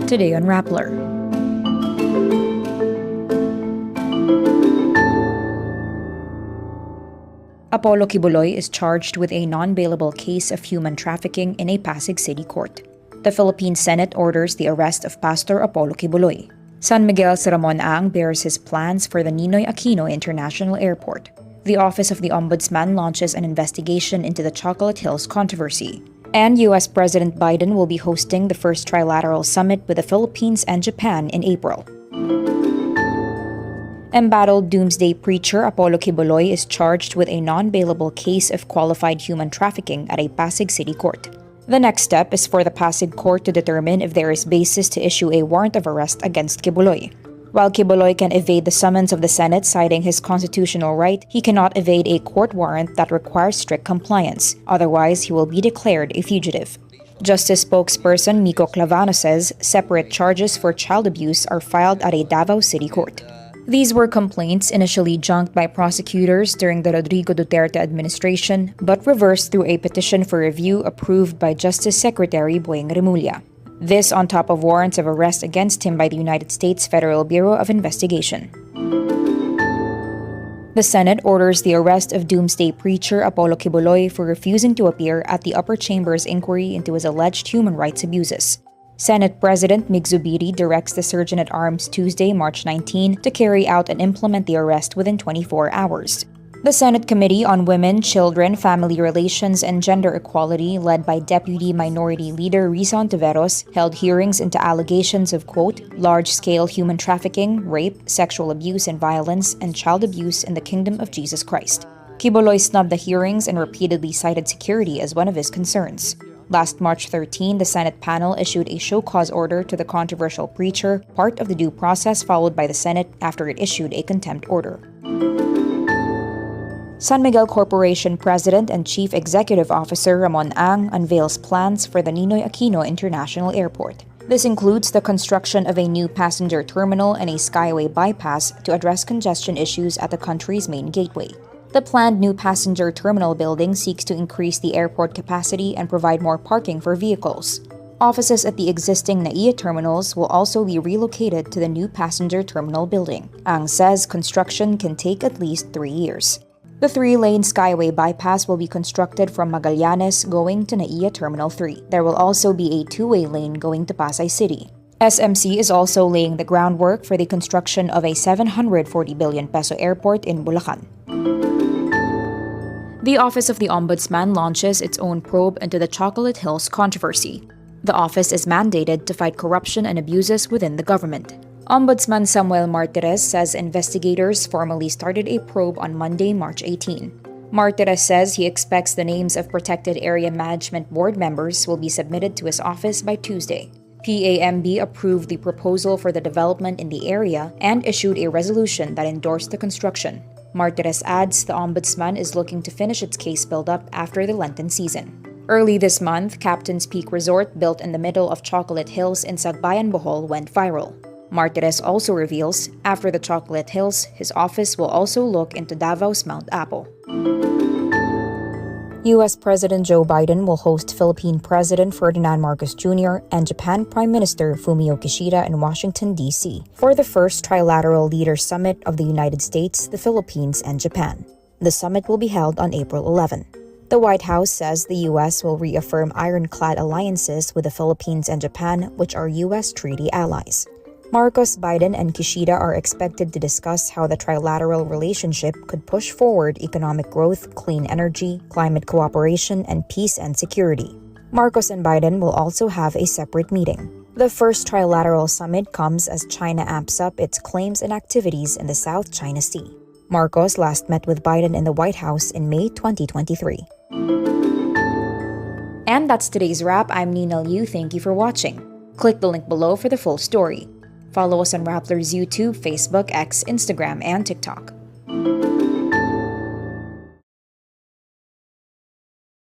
Today on Rappler. Apollo Quiboloy is charged with a non-bailable case of human trafficking in a Pasig City court. The Philippine Senate orders the arrest of Pastor Apollo Quiboloy. San Miguel's Ramon Ang bears his plans for the Ninoy Aquino International Airport. The Office of the Ombudsman launches an investigation into the Chocolate Hills controversy. And U.S. President Biden will be hosting the first trilateral summit with the Philippines and Japan in April. Embattled doomsday preacher Apollo Quiboloy is charged with a non-bailable case of qualified human trafficking at a Pasig City court. The next step is for the Pasig court to determine if there is basis to issue a warrant of arrest against Quiboloy. While Quiboloy can evade the summons of the Senate citing his constitutional right, he cannot evade a court warrant that requires strict compliance. Otherwise, he will be declared a fugitive. Justice spokesperson Miko Clavano says separate charges for child abuse are filed at a Davao City court. These were complaints initially junked by prosecutors during the Rodrigo Duterte administration, but reversed through a petition for review approved by Justice Secretary Boyeng Remulla. This on top of warrants of arrest against him by the United States Federal Bureau of Investigation. The Senate orders the arrest of doomsday preacher Apollo Quiboloy for refusing to appear at the upper chamber's inquiry into his alleged human rights abuses. Senate President Mig Zubiri directs the Surgeon-at-Arms Tuesday, March 19, to carry out and implement the arrest within 24 hours. The Senate Committee on Women, Children, Family Relations, and Gender Equality, led by Deputy Minority Leader Risa Ontiveros, held hearings into allegations of, quote, large-scale human trafficking, rape, sexual abuse and violence, and child abuse in the Kingdom of Jesus Christ. Quiboloy snubbed the hearings and repeatedly cited security as one of his concerns. Last March 13, the Senate panel issued a show-cause order to the controversial preacher, part of the due process followed by the Senate after it issued a contempt order. San Miguel Corporation President and Chief Executive Officer Ramon Ang unveils plans for the Ninoy Aquino International Airport. This includes the construction of a new passenger terminal and a skyway bypass to address congestion issues at the country's main gateway. The planned new passenger terminal building seeks to increase the airport capacity and provide more parking for vehicles. Offices at the existing Naia terminals will also be relocated to the new passenger terminal building. Ang says construction can take at least 3 years. The 3-lane skyway bypass will be constructed from Magallanes going to Naia Terminal 3. There will also be a 2-way lane going to Pasay City. SMC is also laying the groundwork for the construction of a 740 billion peso airport in Bulacan. The Office of the Ombudsman launches its own probe into the Chocolate Hills controversy. The office is mandated to fight corruption and abuses within the government. Ombudsman Samuel Martirez says investigators formally started a probe on Monday, March 18. Martirez says he expects the names of Protected Area Management Board members will be submitted to his office by Tuesday. PAMB approved the proposal for the development in the area and issued a resolution that endorsed the construction. Martirez adds the Ombudsman is looking to finish its case build-up after the Lenten season. Early this month, Captain's Peak Resort, built in the middle of Chocolate Hills in Sagbayan, Bohol, went viral. Martirez also reveals, after the Chocolate Hills, his office will also look into Davao's Mount Apo. U.S. President Joe Biden will host Philippine President Ferdinand Marcos Jr. and Japan Prime Minister Fumio Kishida in Washington, D.C. for the first trilateral leaders summit of the United States, the Philippines, and Japan. The summit will be held on April 11. The White House says the U.S. will reaffirm ironclad alliances with the Philippines and Japan, which are U.S. treaty allies. Marcos, Biden, and Kishida are expected to discuss how the trilateral relationship could push forward economic growth, clean energy, climate cooperation, and peace and security. Marcos and Biden will also have a separate meeting. The first trilateral summit comes as China amps up its claims and activities in the South China Sea. Marcos last met with Biden in the White House in May 2023. And that's today's wrap. I'm Nina Liu. Thank you for watching. Click the link below for the full story. Follow us on Rappler's YouTube, Facebook, X, Instagram, and TikTok.